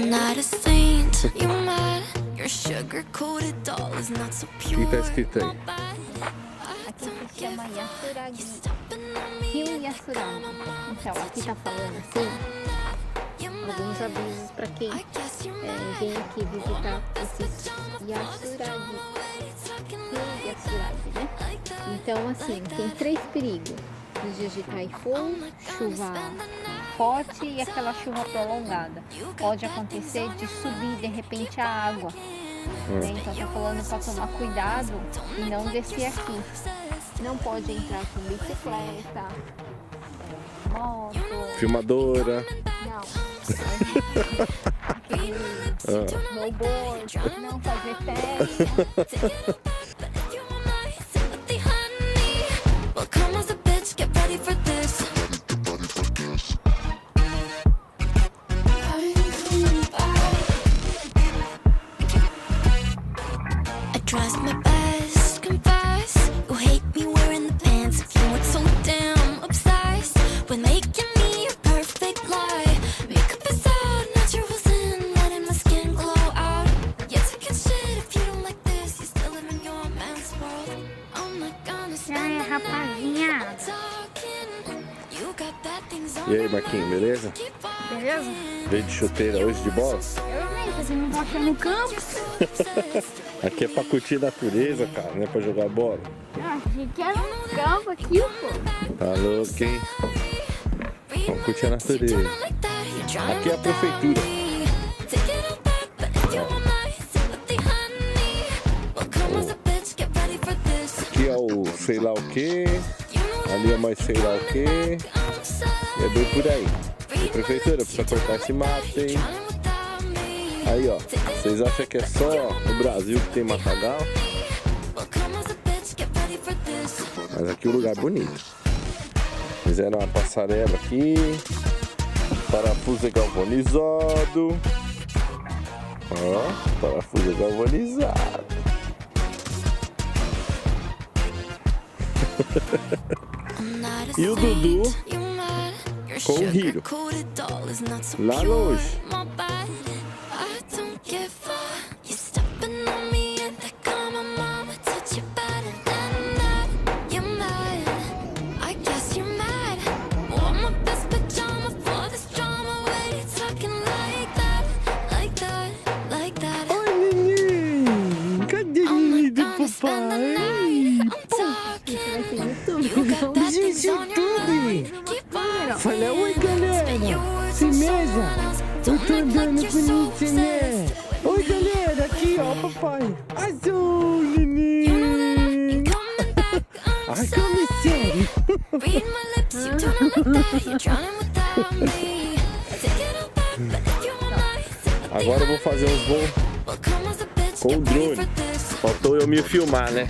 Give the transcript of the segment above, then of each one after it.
O que tá escrito aí? Aqui se chama Yasuragi, Rio Yasuragi. Então, aqui tá falando assim, alguns avisos para quem vem aqui visitar esse Yasuragi, Rio Yasuragi, né? Então, assim, tem 3 perigos: nos dias de taifun, chuva forte e aquela chuva prolongada. Pode acontecer de subir de repente a água. Então tá falando para tomar cuidado e não descer aqui. Não pode entrar com bicicleta, moto, Filmadora. não. Snowboard, não fazer festa. Tries my best, confess. You hate me wearing the pants. You were so damn obsessed with making me a perfect lie. Makeup is out, naturals in, letting my skin glow out. You're taking shit if you don't like this. You still live in your man's world. I'm not gonna stand Rapazinha. talking. You got bad things on E aí, Marquinhos, beleza? Beleza? Veio de chuteira hoje de bola? Eu nem, fazendo um bocha no campo. Aqui é pra curtir a natureza, cara, não é pra jogar bola. Achei que era um campo aqui, pô. Tá louco, hein? Vamos curtir a natureza. Aqui é a prefeitura. Aqui é o sei lá o que, ali é mais sei lá o que. E é bem por aí. E prefeitura, precisa cortar esse mato, hein? Aí, ó, vocês acham que é só no Brasil que tem matagal? Mas aqui o lugar é bonito. Fizeram uma passarela aqui, parafuso é galvanizado. Ó, parafuso é galvanizado. E o Dudu com o Hiro lá longe. Gente, tudo! Fala, oi galera! Firmeza! Eu tô andando bonito, né? Oi galera, aqui ó, papai! Azul, neném! Ai, come sério! Agora eu vou fazer uns voos com o drone. Faltou eu me filmar, né?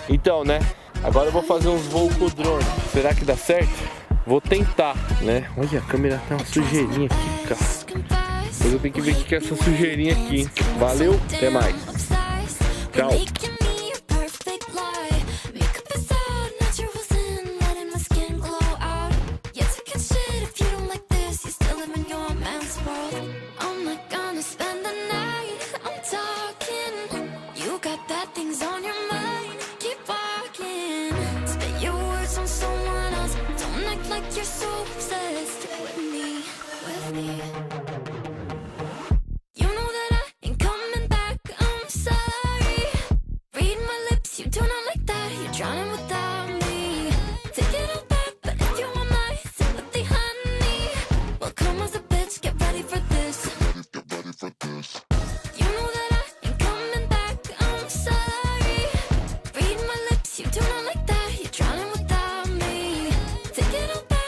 Então, né? Agora eu vou fazer uns voos com o drone. Será que dá certo? Vou tentar, né? Olha, a câmera tá uma sujeirinha aqui, cara. Depois eu tenho que ver o que é essa sujeirinha aqui, hein? Valeu, até mais. Tchau. You're so obsessed with me, with me. You know that I ain't coming back, I'm sorry. Read my lips, you do not like that. You're drowning without me. Take it all back, but if you want my sympathy, honey, well, come as a bitch, get ready for this. Get ready for this. You know that I ain't coming back, I'm sorry. Read my lips, you do not like that. You're drowning without me. Take it all back.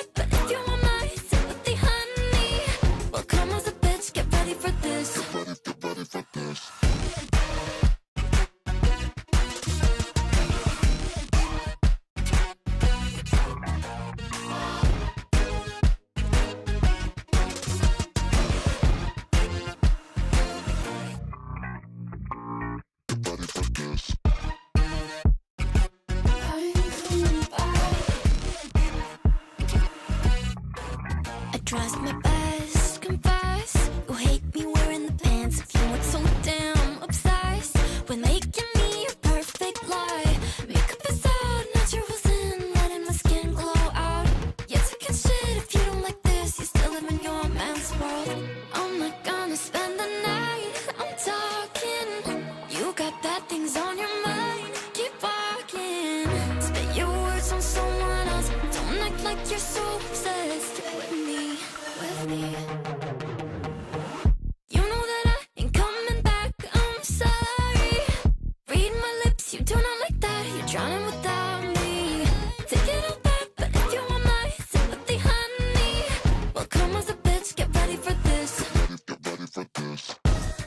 focus on someone else. Don't act like you're so obsessed with me, with me. You know that I ain't coming back, I'm sorry. Read my lips, you do not like that. You're drowning without me. Take it all back, but if you want my sympathy, honey, well, come as a bitch, get ready for this.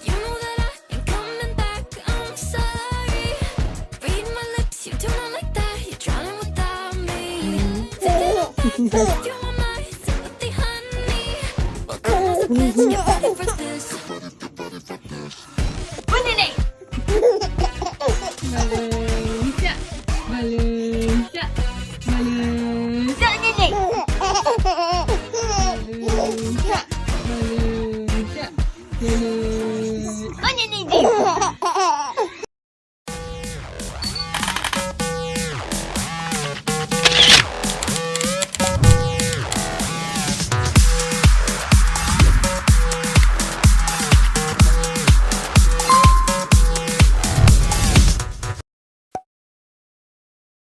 You know that I ain't coming back, I'm sorry. Read my lips, you do not like that. You're drowning without me. Take it all back, but if you want my sympathy, honey, well, come as a bitch, get ready for this. Malusia.